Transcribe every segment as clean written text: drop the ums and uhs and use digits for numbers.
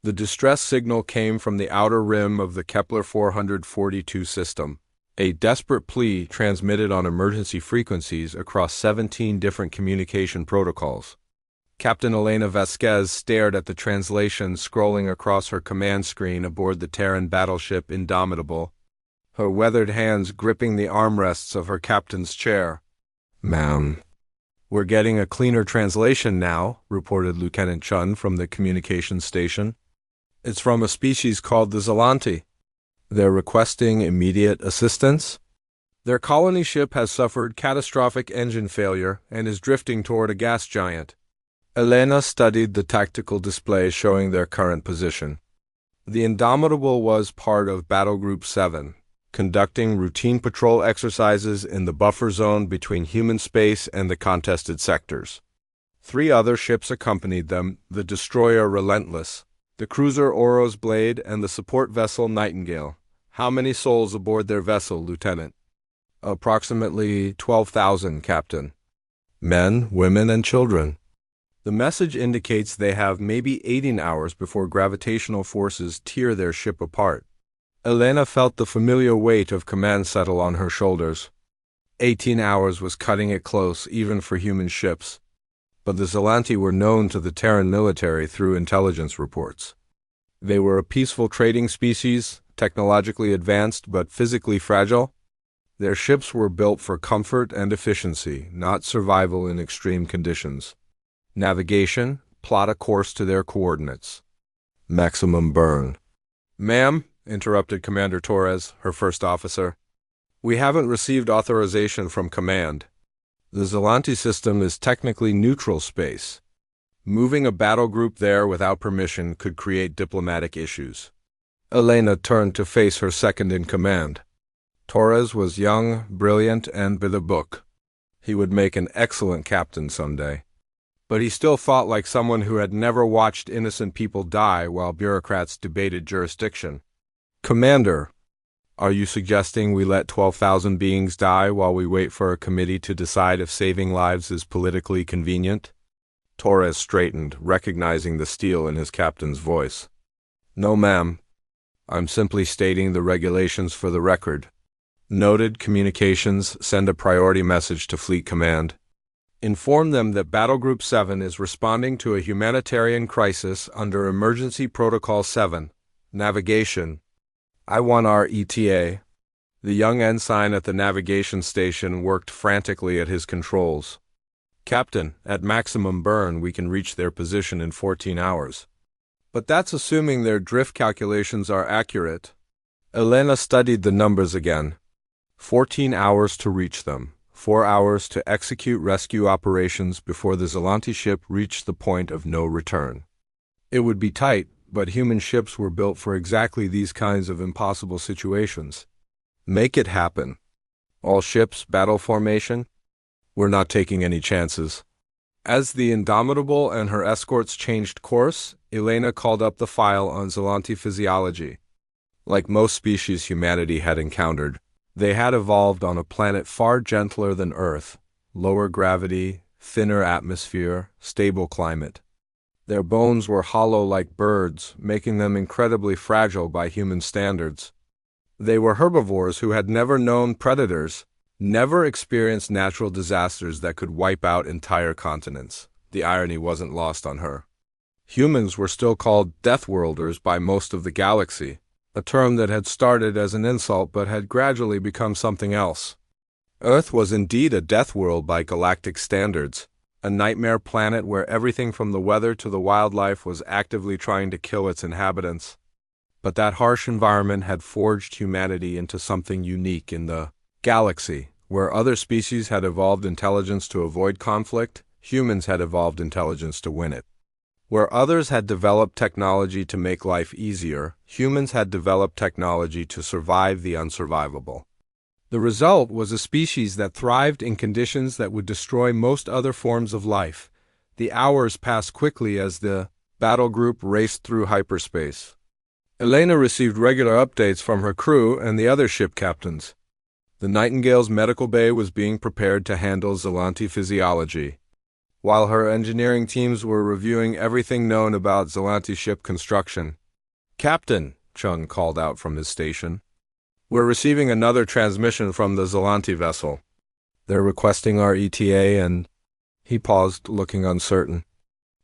The distress signal came from the outer rim of the Kepler 442 system, a desperate plea transmitted on emergency frequencies across 17 different communication protocols. Captain Elena Vasquez stared at the translation scrolling across her command screen aboard the Terran battleship Indomitable, her weathered hands gripping the armrests of her captain's chair. "Ma'am, we're getting a cleaner translation now," reported Lieutenant Chun from the communications station. "It's from a species called the Zelanti. They're requesting immediate assistance. Their colony ship has suffered catastrophic engine failure and is drifting toward a gas giant." Elena studied the tactical display showing their current position. The Indomitable was part of Battle Group 7, conducting routine patrol exercises in the buffer zone between human space and the contested sectors. 3 other ships accompanied them: the destroyer Relentless, the cruiser Oro's Blade, and the support vessel Nightingale. "How many souls aboard their vessel, Lieutenant?" "Approximately 12,000, Captain. Men, women, and children. The message indicates they have maybe 18 hours before gravitational forces tear their ship apart." Elena felt the familiar weight of command settle on her shoulders. 18 hours was cutting it close, even for human ships. But the Zelanti were known to the Terran military through intelligence reports. They were a peaceful trading species, technologically advanced but physically fragile. Their ships were built for comfort and efficiency, not survival in extreme conditions. Navigation: plot a course to their coordinates. Maximum burn. "Ma'am," interrupted Commander Torres, her first officer, "we haven't received authorization from command. The Zelanti system is technically neutral space. Moving a battle group there without permission could create diplomatic issues." Elena turned to face her second-in-command. Torres was young, brilliant, and by the book. He would make an excellent captain someday. But he still fought like someone who had never watched innocent people die while bureaucrats debated jurisdiction. "Commander, are you suggesting we let 12,000 beings die while we wait for a committee to decide if saving lives is politically convenient?" Torres straightened, recognizing the steel in his captain's voice. "No, ma'am. I'm simply stating the regulations for the record. Noted communications, send a priority message to Fleet Command. Inform them that Battle Group 7 is responding to a humanitarian crisis under Emergency Protocol 7. Navigation. I want our ETA." The young ensign at the navigation station worked frantically at his controls. "Captain, at maximum burn we can reach their position in 14 hours. But that's assuming their drift calculations are accurate." Elena studied the numbers again. 14 hours to reach them. 4 hours to execute rescue operations before the Zelanti ship reached the point of no return. It would be tight, but human ships were built for exactly these kinds of impossible situations. Make it happen. All ships, battle formation. We're not taking any chances. As the Indomitable and her escorts changed course, Elena called up the file on Zelanti physiology. Like most species humanity had encountered, they had evolved on a planet far gentler than Earth: lower gravity, thinner atmosphere, stable climate. Their bones were hollow like birds, making them incredibly fragile by human standards. They were herbivores who had never known predators, never experienced natural disasters that could wipe out entire continents. The irony wasn't lost on her. Humans were still called Deathworlders by most of the galaxy, a term that had started as an insult but had gradually become something else. Earth was indeed a death world by galactic standards, a nightmare planet where everything from the weather to the wildlife was actively trying to kill its inhabitants. But that harsh environment had forged humanity into something unique in the galaxy. Where other species had evolved intelligence to avoid conflict, humans had evolved intelligence to win it. Where others had developed technology to make life easier, humans had developed technology to survive the unsurvivable. The result was a species that thrived in conditions that would destroy most other forms of life. The hours passed quickly as the battle group raced through hyperspace. Elena received regular updates from her crew and the other ship captains. The Nightingale's medical bay was being prepared to handle Zelanti physiology. while her engineering teams were reviewing everything known about Zelanti ship construction. "Captain," Chun called out from his station, "we're receiving another transmission from the Zelanti vessel. They're requesting our ETA and—" He paused, looking uncertain.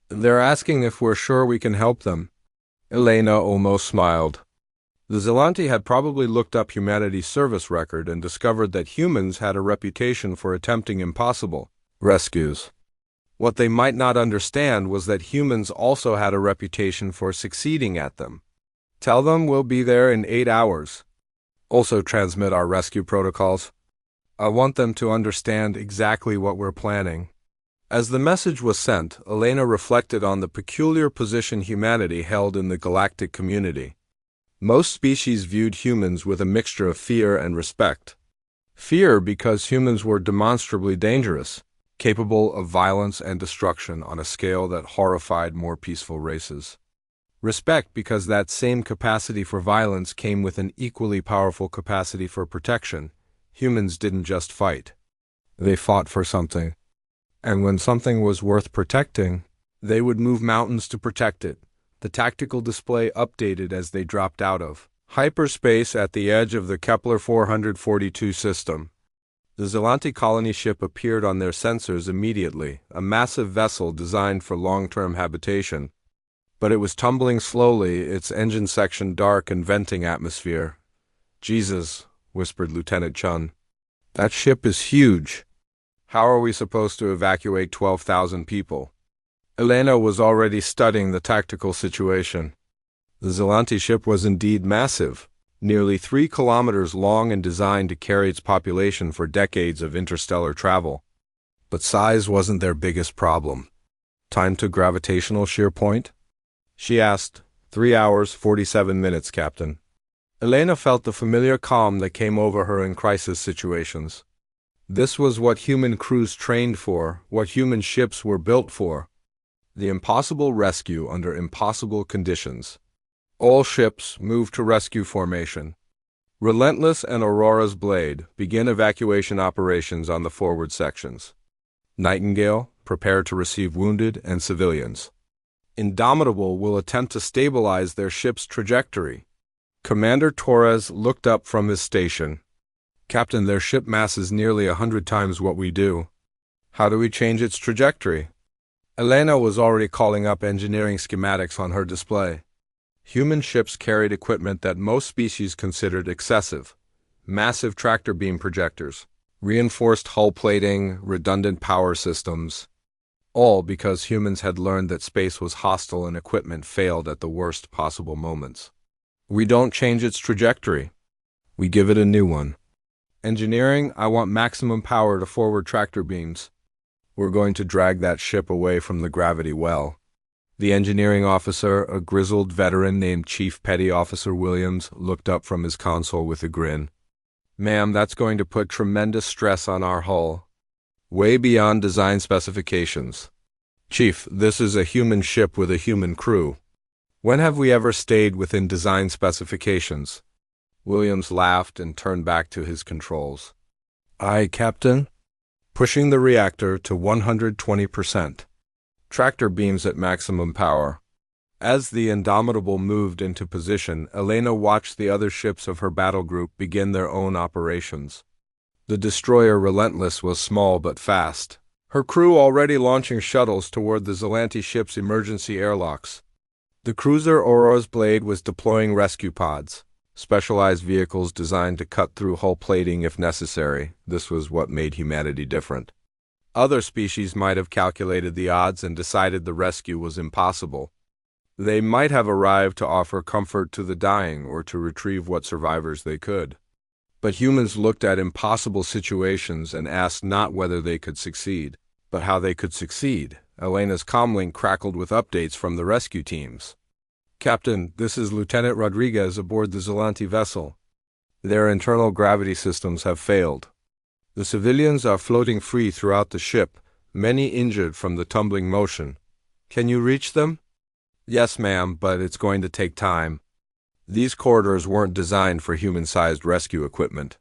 "They're asking if we're sure we can help them." Elena almost smiled. The Zelanti had probably looked up humanity's service record and discovered that humans had a reputation for attempting impossible rescues. What they might not understand was that humans also had a reputation for succeeding at them. "Tell them we'll be there in 8 hours. Also transmit our rescue protocols. I want them to understand exactly what we're planning." As the message was sent, Elena reflected on the peculiar position humanity held in the galactic community. Most species viewed humans with a mixture of fear and respect. Fear because humans were demonstrably dangerous, capable of violence and destruction on a scale that horrified more peaceful races. Respect because that same capacity for violence came with an equally powerful capacity for protection. Humans didn't just fight. They fought for something. And when something was worth protecting, they would move mountains to protect it. The tactical display updated as they dropped out of hyperspace at the edge of the Kepler 442 system. The Zelanti colony ship appeared on their sensors immediately, a massive vessel designed for long-term habitation. But it was tumbling slowly, its engine section dark and venting atmosphere. "Jesus," whispered Lieutenant Chun. "That ship is huge. How are we supposed to evacuate 12,000 people?" Elena was already studying the tactical situation. The Zelanti ship was indeed massive, nearly 3 kilometers long and designed to carry its population for decades of interstellar travel. But size wasn't their biggest problem. "Time to gravitational shear point?" she asked. 3 hours, 47 minutes, Captain." Elena felt the familiar calm that came over her in crisis situations. This was what human crews trained for, what human ships were built for. The impossible rescue under impossible conditions. All ships move to rescue formation. Relentless and Aurora's Blade begin evacuation operations on the forward sections. Nightingale, prepare to receive wounded and civilians. Indomitable will attempt to stabilize their ship's trajectory. Commander Torres looked up from his station. "Captain, their ship mass is nearly 100 times what we do. How do we change its trajectory?" Elena was already calling up engineering schematics on her display. Human ships carried equipment that most species considered excessive. Massive tractor beam projectors, reinforced hull plating, redundant power systems. All because humans had learned that space was hostile and equipment failed at the worst possible moments. "We don't change its trajectory. We give it a new one. Engineering, I want maximum power to forward tractor beams. We're going to drag that ship away from the gravity well." The engineering officer, a grizzled veteran named Chief Petty Officer Williams, looked up from his console with a grin. "Ma'am, that's going to put tremendous stress on our hull. Way beyond design specifications. Chief, this is a human ship with a human crew. When have we ever stayed within design specifications?" Williams laughed and turned back to his controls. "Aye, Captain." Pushing the reactor to 120%. Tractor beams at maximum power. As the Indomitable moved into position, Elena watched the other ships of her battle group begin their own operations. The destroyer Relentless was small but fast, her crew already launching shuttles toward the Zelanti ship's emergency airlocks. The cruiser Aurora's Blade was deploying rescue pods, specialized vehicles designed to cut through hull plating if necessary. This was what made humanity different. Other species might have calculated the odds and decided the rescue was impossible. They might have arrived to offer comfort to the dying or to retrieve what survivors they could. But humans looked at impossible situations and asked not whether they could succeed, but how they could succeed. Elena's comlink crackled with updates from the rescue teams. "Captain, this is Lieutenant Rodriguez aboard the Zelanti vessel. Their internal gravity systems have failed. The civilians are floating free throughout the ship, many injured from the tumbling motion. Can you reach them?" "Yes, ma'am, but it's going to take time. These corridors weren't designed for human-sized rescue equipment.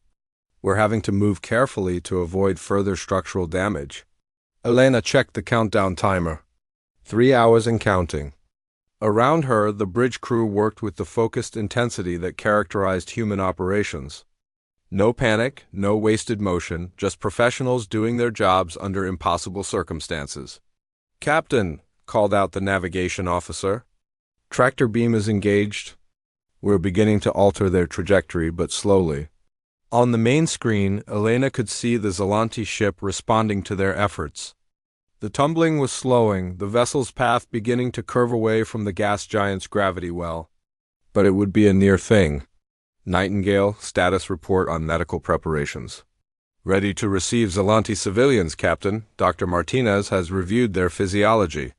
We're having to move carefully to avoid further structural damage." Elena checked the countdown timer. 3 hours and counting. Around her, the bridge crew worked with the focused intensity that characterized human operations. No panic, no wasted motion, just professionals doing their jobs under impossible circumstances. "Captain," called out the navigation officer. "Tractor beam is engaged." We're beginning to alter their trajectory, but slowly. On the main screen, Elena could see the Zelanti ship responding to their efforts. The tumbling was slowing, the vessel's path beginning to curve away from the gas giant's gravity well. But it would be a near thing. Nightingale, status report on medical preparations. "Ready to receive Zelanti civilians, Captain. Dr. Martinez has reviewed their physiology.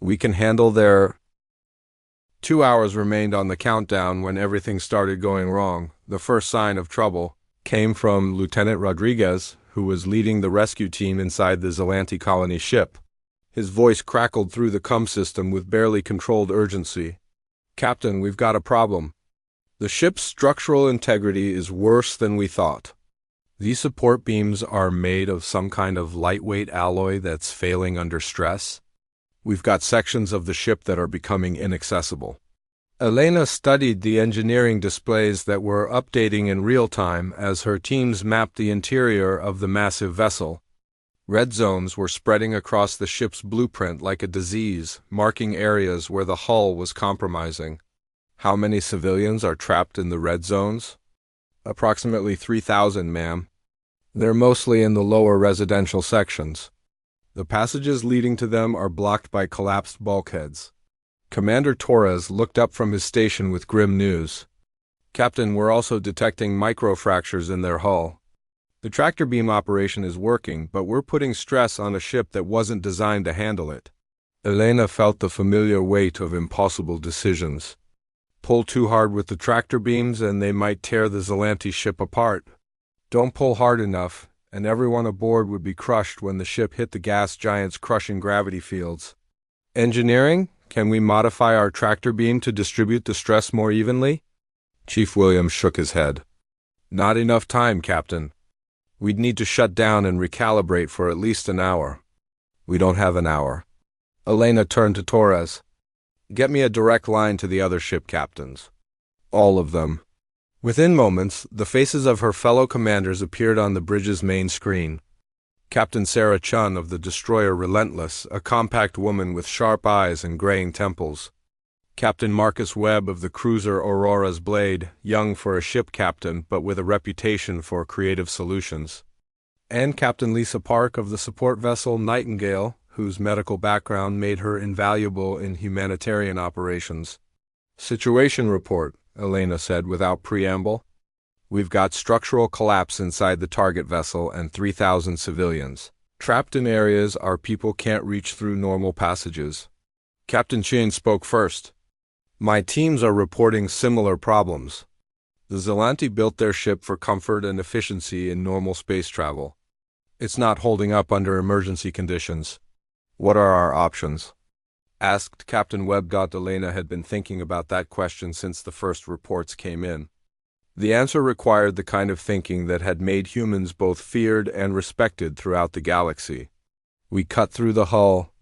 We can handle their—" 2 hours remained on the countdown when everything started going wrong. The first sign of trouble came from Lieutenant Rodriguez, who was leading the rescue team inside the Zelanti colony ship. His voice crackled through the comm system with barely controlled urgency. "Captain, we've got a problem. The ship's structural integrity is worse than we thought. These support beams are made of some kind of lightweight alloy that's failing under stress. We've got sections of the ship that are becoming inaccessible." Elena studied the engineering displays that were updating in real time as her teams mapped the interior of the massive vessel. Red zones were spreading across the ship's blueprint like a disease, marking areas where the hull was compromising. "How many civilians are trapped in the red zones?" "Approximately 3,000, ma'am. They're mostly in the lower residential sections. The passages leading to them are blocked by collapsed bulkheads." Commander Torres looked up from his station with grim news. "Captain, we're also detecting microfractures in their hull. The tractor beam operation is working, but we're putting stress on a ship that wasn't designed to handle it." Elena felt the familiar weight of impossible decisions. Pull too hard with the tractor beams and they might tear the Zelanti ship apart. Don't pull hard enough, and everyone aboard would be crushed when the ship hit the gas giant's crushing gravity fields. "Engineering? Can we modify our tractor beam to distribute the stress more evenly?" Chief Williams shook his head. "Not enough time, Captain. We'd need to shut down and recalibrate for at least an hour." "We don't have an hour." Elena turned to Torres. "Get me a direct line to the other ship captains. All of them." Within moments, the faces of her fellow commanders appeared on the bridge's main screen. Captain Sarah Chun of the destroyer Relentless, a compact woman with sharp eyes and graying temples. Captain Marcus Webb of the cruiser Aurora's Blade, young for a ship captain but with a reputation for creative solutions. And Captain Lisa Park of the support vessel Nightingale, whose medical background made her invaluable in humanitarian operations. "Situation report," Elena said without preamble. "We've got structural collapse inside the target vessel and 3,000 civilians. Trapped in areas our people can't reach through normal passages." Captain Chin spoke first. "My teams are reporting similar problems. The Zelanti built their ship for comfort and efficiency in normal space travel. It's not holding up under emergency conditions. What are our options?" Asked Captain Webb. Elena had been thinking about that question since the first reports came in. The answer required the kind of thinking that had made humans both feared and respected throughout the galaxy. "We cut through the hull.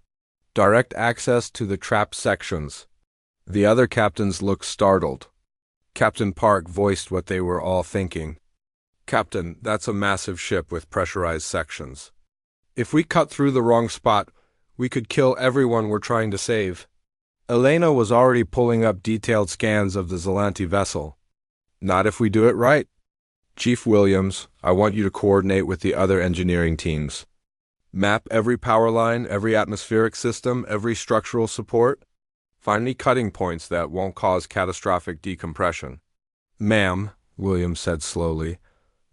Direct access to the trapped sections." The other captains looked startled. Captain Park voiced what they were all thinking. "Captain, that's a massive ship with pressurized sections. If we cut through the wrong spot, we could kill everyone we're trying to save." Elena was already pulling up detailed scans of the Zelanti vessel. "Not if we do it right. Chief Williams, I want you to coordinate with the other engineering teams. Map every power line, every atmospheric system, every structural support. Find me cutting points that won't cause catastrophic decompression." "Ma'am," Williams said slowly,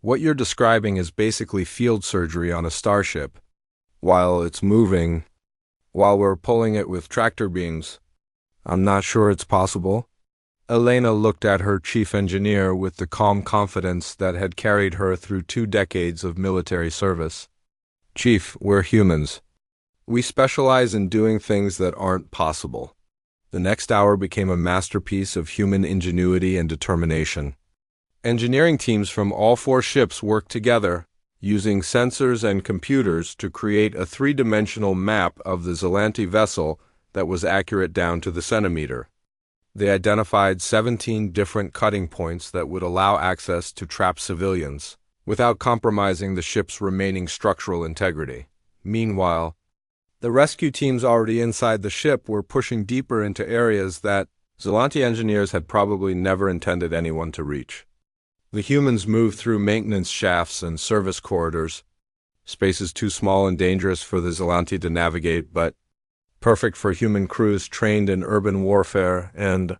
"what you're describing is basically field surgery on a starship. While it's moving, while we're pulling it with tractor beams, I'm not sure it's possible." Elena looked at her chief engineer with the calm confidence that had carried her through 2 decades of military service. "Chief, we're humans. We specialize in doing things that aren't possible." The next hour became a masterpiece of human ingenuity and determination. Engineering teams from all 4 ships worked together, using sensors and computers to create a three-dimensional map of the Zelanti vessel that was accurate down to the centimeter. They identified 17 different cutting points that would allow access to trapped civilians, without compromising the ship's remaining structural integrity. Meanwhile, the rescue teams already inside the ship were pushing deeper into areas that Zelanti engineers had probably never intended anyone to reach. The humans moved through maintenance shafts and service corridors, spaces too small and dangerous for the Zelanti to navigate, but perfect for human crews trained in urban warfare and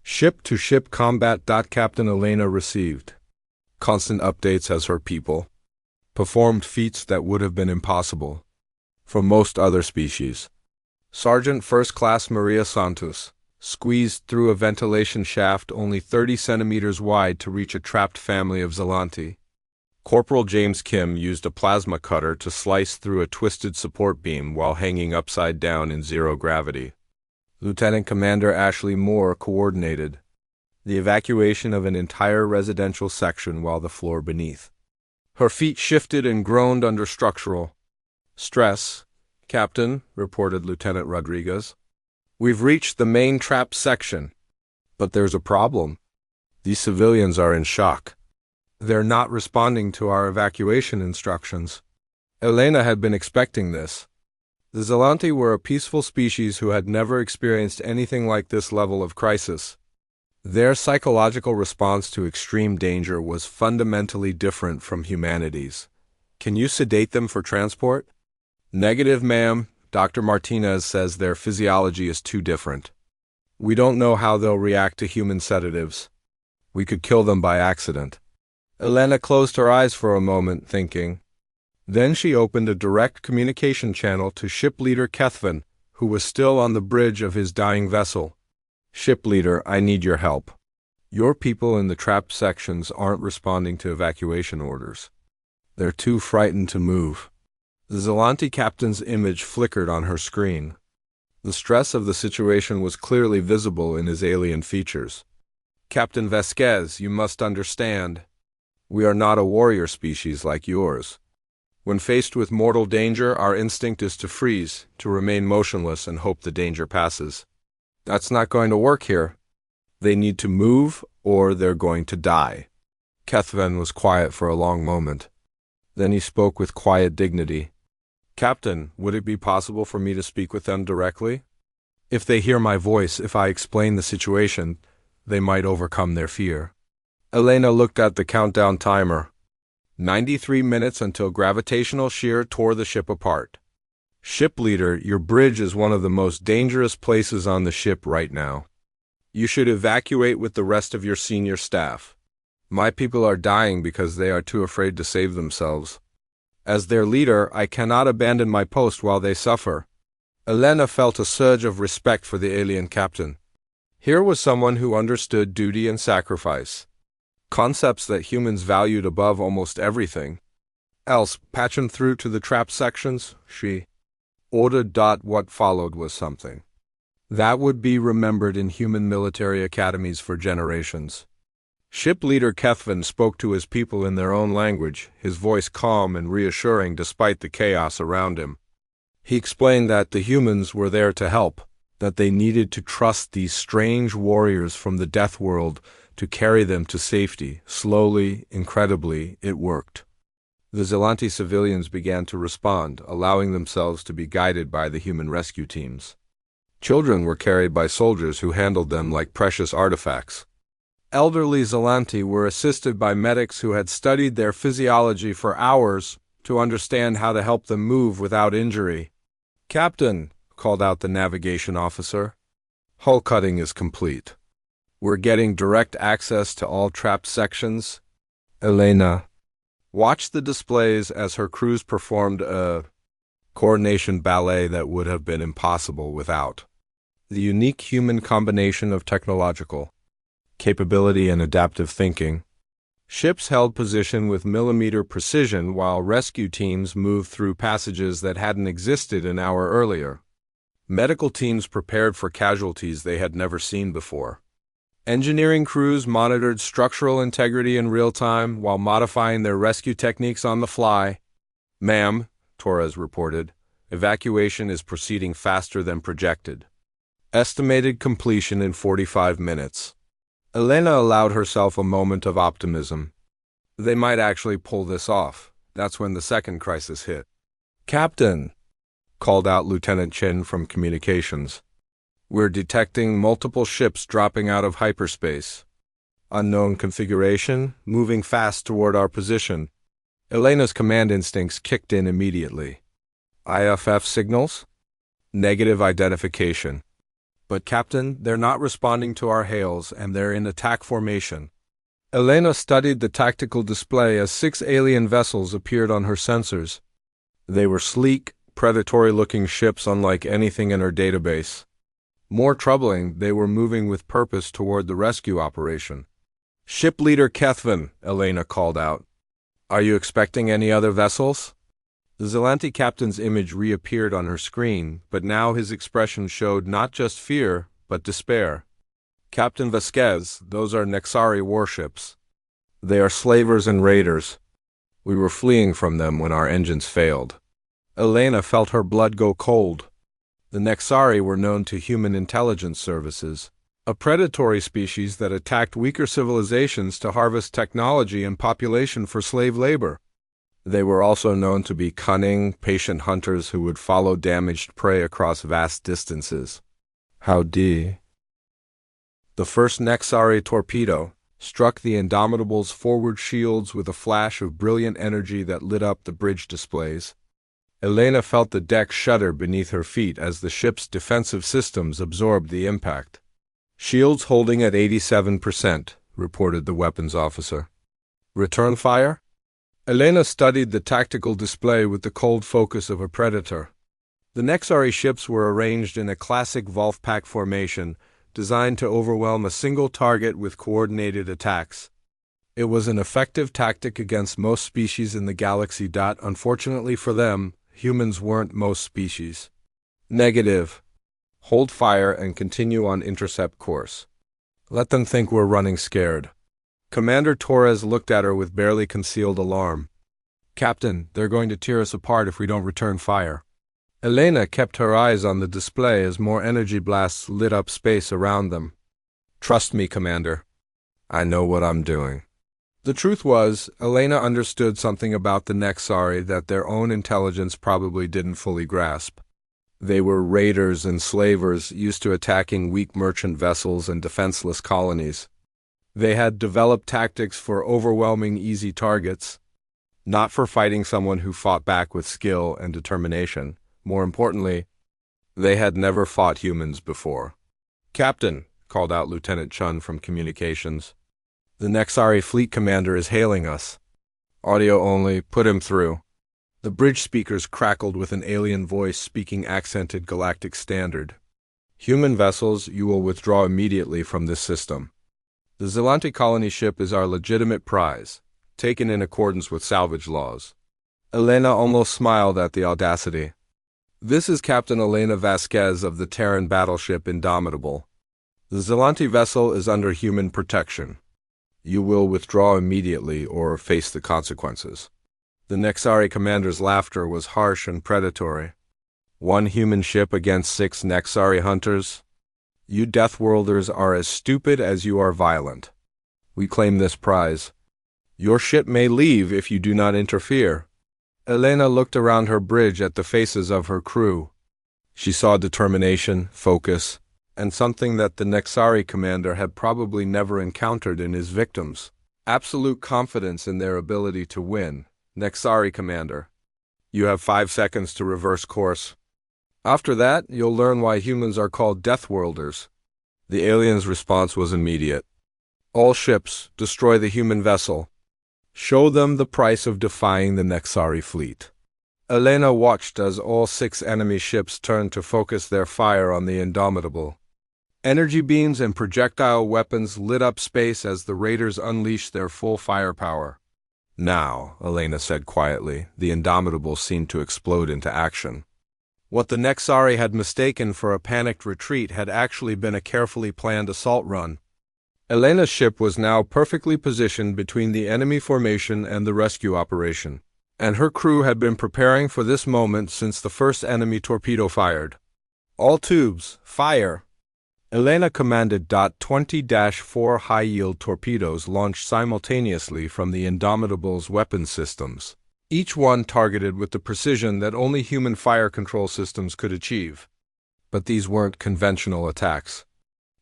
ship-to-ship combat. Captain Elena received constant updates as her people performed feats that would have been impossible for most other species. Sergeant First Class Maria Santos squeezed through a ventilation shaft only 30 centimeters wide to reach a trapped family of Zelanti. Corporal James Kim used a plasma cutter to slice through a twisted support beam while hanging upside down in zero gravity. Lieutenant Commander Ashley Moore coordinated the evacuation of an entire residential section while the floor beneath her feet shifted and groaned under structural stress. Captain, reported Lieutenant Rodriguez, we've reached the main trap section, but there's a problem. These civilians are in shock. They're not responding to our evacuation instructions. Elena had been expecting this. The Zelanti were a peaceful species who had never experienced anything like this level of crisis. Their psychological response to extreme danger was fundamentally different from humanity's. Can you sedate them for transport? Negative, ma'am. Dr. Martinez says their physiology is too different. We don't know how they'll react to human sedatives. We could kill them by accident. Elena closed her eyes for a moment, thinking. Then she opened a direct communication channel to ship leader Kethvin, who was still on the bridge of his dying vessel. Ship leader, I need your help. Your people in the trapped sections aren't responding to evacuation orders. They're too frightened to move. The Zelanti captain's image flickered on her screen. The stress of the situation was clearly visible in his alien features. Captain Vasquez, you must understand. We are not a warrior species like yours. When faced with mortal danger, our instinct is to freeze, to remain motionless and hope the danger passes. That's not going to work here. They need to move, or they're going to die. Kethven was quiet for a long moment. Then he spoke with quiet dignity. Captain, would it be possible for me to speak with them directly? If they hear my voice, if I explain the situation, they might overcome their fear. Elena looked at the countdown timer. 93 minutes until gravitational shear tore the ship apart. Ship leader, your bridge is one of the most dangerous places on the ship right now. You should evacuate with the rest of your senior staff. My people are dying because they are too afraid to save themselves. As their leader, I cannot abandon my post while they suffer. Elena felt a surge of respect for the alien captain. Here was someone who understood duty and sacrifice, concepts that humans valued above almost everything else. Patch him through to the trap sections, she ordered. What followed was something that would be remembered in human military academies for generations. Ship leader Kethvin spoke to his people in their own language, his voice calm and reassuring despite the chaos around him. He explained that the humans were there to help, that they needed to trust these strange warriors from the death world to carry them to safety. Slowly, incredibly, it worked. The Zelanti civilians began to respond, allowing themselves to be guided by the human rescue teams. Children were carried by soldiers who handled them like precious artifacts. Elderly Zelanti were assisted by medics who had studied their physiology for hours to understand how to help them move without injury. Captain, called out the navigation officer, hull cutting is complete. We're getting direct access to all trapped sections. Elena watched the displays as her crews performed a coordination ballet that would have been impossible without the unique human combination of technological capability and adaptive thinking. Ships held position with millimeter precision while rescue teams moved through passages that hadn't existed an hour earlier. Medical teams prepared for casualties they had never seen before. Engineering crews monitored structural integrity in real time while modifying their rescue techniques on the fly. "Ma'am," Torres reported, "evacuation is proceeding faster than projected. Estimated completion in 45 minutes. Elena allowed herself a moment of optimism. They might actually pull this off. That's when the second crisis hit. "Captain," called out Lieutenant Chin from communications. "We're detecting multiple ships dropping out of hyperspace. Unknown configuration, moving fast toward our position." Elena's command instincts kicked in immediately. "IFF signals? Negative identification. But Captain, they're not responding to our hails and they're in attack formation." Elena studied the tactical display as 6 alien vessels appeared on her sensors. They were sleek, predatory-looking ships unlike anything in her database. More troubling, they were moving with purpose toward the rescue operation. "Ship Leader Kethvin," Elena called out. "Are you expecting any other vessels?" The Zelanti captain's image reappeared on her screen, but now his expression showed not just fear, but despair. "Captain Vasquez, those are Nexari warships. They are slavers and raiders. We were fleeing from them when our engines failed." Elena felt her blood go cold. The Nexari were known to human intelligence services, a predatory species that attacked weaker civilizations to harvest technology and population for slave labor. They were also known to be cunning, patient hunters who would follow damaged prey across vast distances. Howdy. The first Nexari torpedo struck the Indomitable's forward shields with a flash of brilliant energy that lit up the bridge displays. Elena felt the deck shudder beneath her feet as the ship's defensive systems absorbed the impact. "Shields holding at 87%, reported the weapons officer. "Return fire?" Elena studied the tactical display with the cold focus of a predator. The Nexari ships were arranged in a classic Volfpack formation, designed to overwhelm a single target with coordinated attacks. It was an effective tactic against most species in the galaxy. Unfortunately for them, humans weren't most species. "Negative. Hold fire and continue on intercept course. Let them think we're running scared." Commander Torres looked at her with barely concealed alarm. "Captain, they're going to tear us apart if we don't return fire." Elena kept her eyes on the display as more energy blasts lit up space around them. "Trust me, Commander. I know what I'm doing." The truth was, Elena understood something about the Nexari that their own intelligence probably didn't fully grasp. They were raiders and slavers used to attacking weak merchant vessels and defenseless colonies. They had developed tactics for overwhelming easy targets, not for fighting someone who fought back with skill and determination. More importantly, they had never fought humans before. "Captain," called out Lieutenant Chun from communications. "The Nexari fleet commander is hailing us. Audio only, put him through." The bridge speakers crackled with an alien voice speaking accented galactic standard. "Human vessels, you will withdraw immediately from this system. The Zelanti colony ship is our legitimate prize, taken in accordance with salvage laws." Elena almost smiled at the audacity. "This is Captain Elena Vasquez of the Terran battleship Indomitable. The Zelanti vessel is under human protection. You will withdraw immediately or face the consequences." The Nexari commander's laughter was harsh and predatory. "One human ship against 6 Nexari hunters? You Deathworlders are as stupid as you are violent. We claim this prize. Your ship may leave if you do not interfere." Elena looked around her bridge at the faces of her crew. She saw determination, focus, and something that the Nexari commander had probably never encountered in his victims. Absolute confidence in their ability to win. "Nexari commander, you have 5 seconds to reverse course. After that, you'll learn why humans are called Deathworlders." The alien's response was immediate. "All ships, destroy the human vessel. Show them the price of defying the Nexari fleet." Elena watched as all 6 enemy ships turned to focus their fire on the Indomitable. Energy beams and projectile weapons lit up space as the raiders unleashed their full firepower. "Now," Elena said quietly, the Indomitable seemed to explode into action. What the Nexari had mistaken for a panicked retreat had actually been a carefully planned assault run. Elena's ship was now perfectly positioned between the enemy formation and the rescue operation, and her crew had been preparing for this moment since the first enemy torpedo fired. "All tubes, fire!" Elena commanded. 20-4 high-yield torpedoes launched simultaneously from the Indomitable's weapon systems, each one targeted with the precision that only human fire control systems could achieve. But these weren't conventional attacks.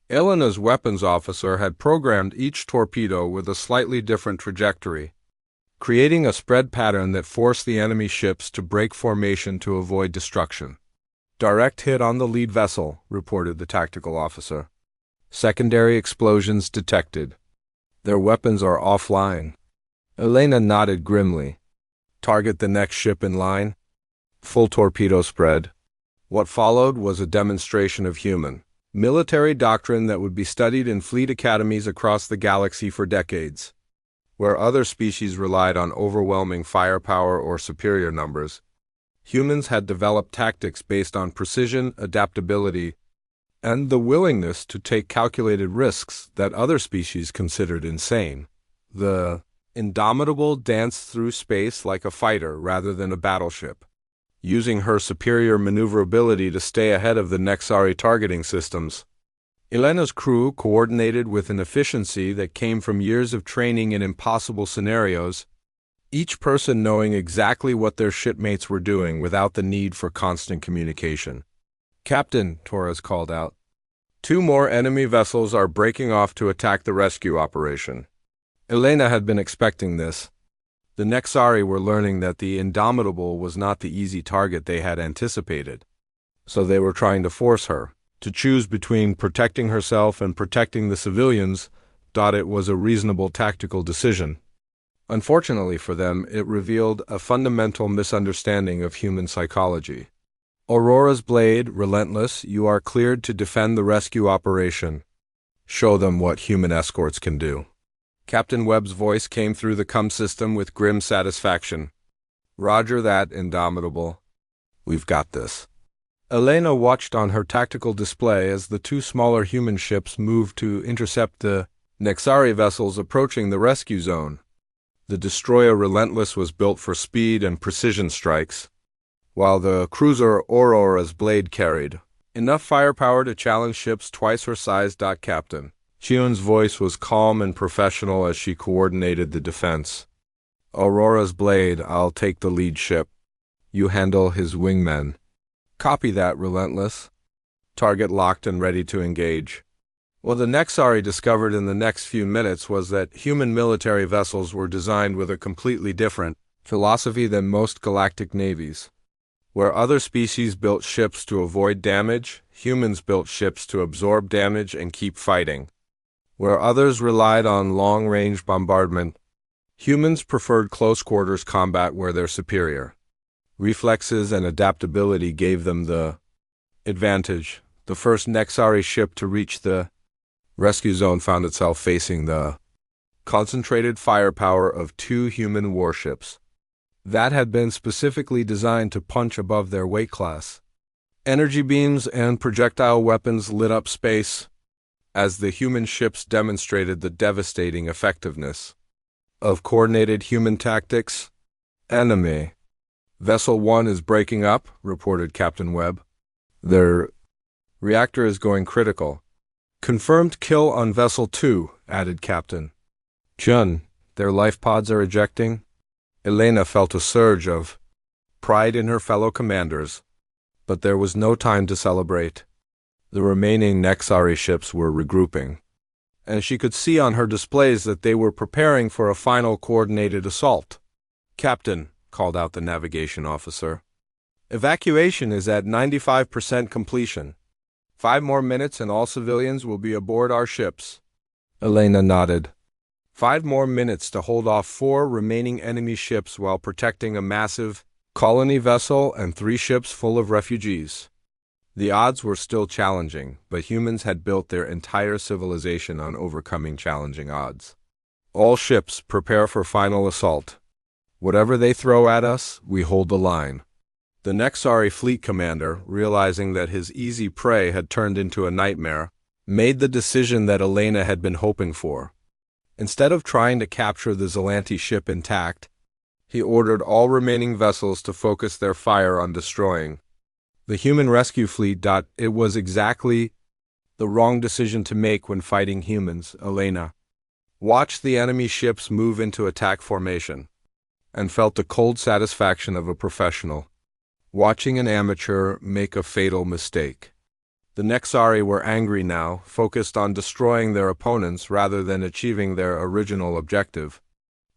Elena's weapons officer had programmed each torpedo with a slightly different trajectory, creating a spread pattern that forced the enemy ships to break formation to avoid destruction. "Direct hit on the lead vessel," reported the tactical officer. "Secondary explosions detected. Their weapons are offline." Elena nodded grimly. "Target the next ship in line." Full torpedo spread. What followed was a demonstration of human military doctrine that would be studied in fleet academies across the galaxy for decades. Where other species relied on overwhelming firepower or superior numbers, humans had developed tactics based on precision, adaptability, and the willingness to take calculated risks that other species considered insane. The Indomitable danced through space like a fighter rather than a battleship, using her superior maneuverability to stay ahead of the Nexari targeting systems. Elena's crew coordinated with an efficiency that came from years of training in impossible scenarios, each person knowing exactly what their shipmates were doing without the need for constant communication. "Captain," Torres called out, "2 more enemy vessels are breaking off to attack the rescue operation." Elena had been expecting this. The Nexari were learning that the Indomitable was not the easy target they had anticipated, so they were trying to force her to choose between protecting herself and protecting the civilians. It was a reasonable tactical decision. Unfortunately for them, it revealed a fundamental misunderstanding of human psychology. "Aurora's blade, relentless, you are cleared to defend the rescue operation. Show them what human escorts can do." Captain Webb's voice came through the CUM system with grim satisfaction. "Roger that, Indomitable. We've got this." Elena watched on her tactical display as the 2 smaller human ships moved to intercept the Nexari vessels approaching the rescue zone. The destroyer Relentless was built for speed and precision strikes, while the cruiser Aurora's blade carried enough firepower to challenge ships twice her size. "Captain." Chion's voice was calm and professional as she coordinated the defense. "Aurora's blade, I'll take the lead ship. You handle his wingmen." "Copy that, Relentless." Target locked and ready to engage. What the Nexari discovered in the next few minutes was that human military vessels were designed with a completely different philosophy than most galactic navies. Where other species built ships to avoid damage, humans built ships to absorb damage and keep fighting. Where others relied on long-range bombardment, humans preferred close-quarters combat where they're superior. Reflexes and adaptability gave them the advantage. The first Nexari ship to reach the rescue zone found itself facing the concentrated firepower of 2 human warships that had been specifically designed to punch above their weight class. Energy beams and projectile weapons lit up space as the human ships demonstrated the devastating effectiveness of coordinated human tactics. "Enemy. Vessel 1 is breaking up," reported Captain Webb. "Their reactor is going critical." "Confirmed kill on Vessel 2, added Captain Chun. "Their life pods are ejecting." Elena felt a surge of pride in her fellow commanders, but there was no time to celebrate. The remaining Nexari ships were regrouping, and she could see on her displays that they were preparing for a final coordinated assault. "Captain," called out the navigation officer, "evacuation is at 95% completion. 5 more minutes and all civilians will be aboard our ships." Elena nodded. 5 more minutes to hold off 4 remaining enemy ships while protecting a massive colony vessel and 3 ships full of refugees. The odds were still challenging, but humans had built their entire civilization on overcoming challenging odds. "All ships, prepare for final assault. Whatever they throw at us, we hold the line." The Nexari fleet commander, realizing that his easy prey had turned into a nightmare, made the decision that Elena had been hoping for. Instead of trying to capture the Zelanti ship intact, he ordered all remaining vessels to focus their fire on destroying the human rescue fleet. It was exactly the wrong decision to make when fighting humans. Elena watched the enemy ships move into attack formation and felt the cold satisfaction of a professional watching an amateur make a fatal mistake. The Nexari were angry now, focused on destroying their opponents rather than achieving their original objective.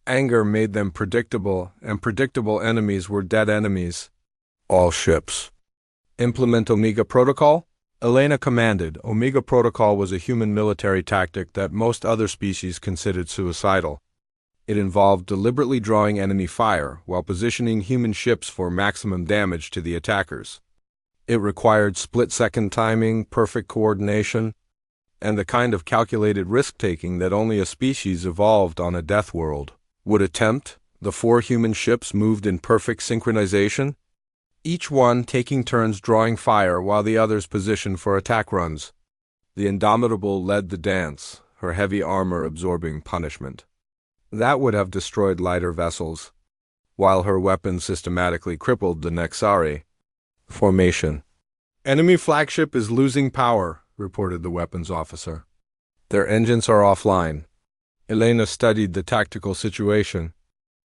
Anger made them predictable, and predictable enemies were dead enemies. All ships implement Omega Protocol? Elena commanded. Omega Protocol was a human military tactic that most other species considered suicidal. It involved deliberately drawing enemy fire while positioning human ships for maximum damage to the attackers. It required split-second timing, perfect coordination, and the kind of calculated risk-taking that only a species evolved on a death world would attempt. The 4 human ships moved in perfect synchronization, each one taking turns drawing fire while the others positioned for attack runs. The Indomitable led the dance, her heavy armor absorbing punishment that would have destroyed lighter vessels, while her weapons systematically crippled the Nexari. Formation. Enemy flagship is losing power, reported the weapons officer. Their engines are offline. Elena studied the tactical situation.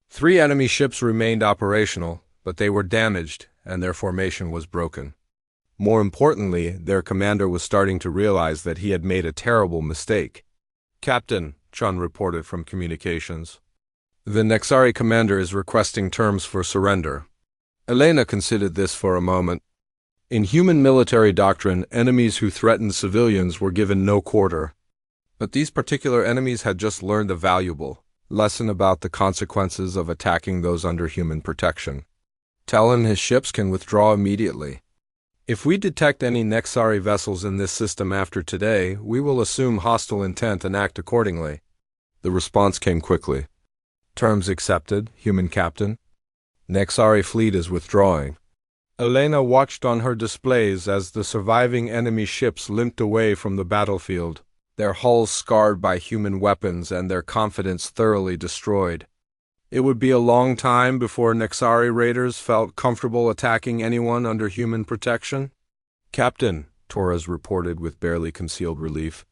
3 enemy ships remained operational, but they were damaged and their formation was broken. More importantly, their commander was starting to realize that he had made a terrible mistake. Captain, Chun reported from communications. The Nexari commander is requesting terms for surrender. Elena considered this for a moment. In human military doctrine, enemies who threatened civilians were given no quarter. But these particular enemies had just learned a valuable lesson about the consequences of attacking those under human protection. Talon his ships can withdraw immediately. If we detect any Nexari vessels in this system after today, we will assume hostile intent and act accordingly. The response came quickly. Terms accepted, human captain. Nexari fleet is withdrawing. Elena watched on her displays as the surviving enemy ships limped away from the battlefield, their hulls scarred by human weapons and their confidence thoroughly destroyed. It would be a long time before Nexari raiders felt comfortable attacking anyone under human protection. Captain, Torres reported with barely concealed relief,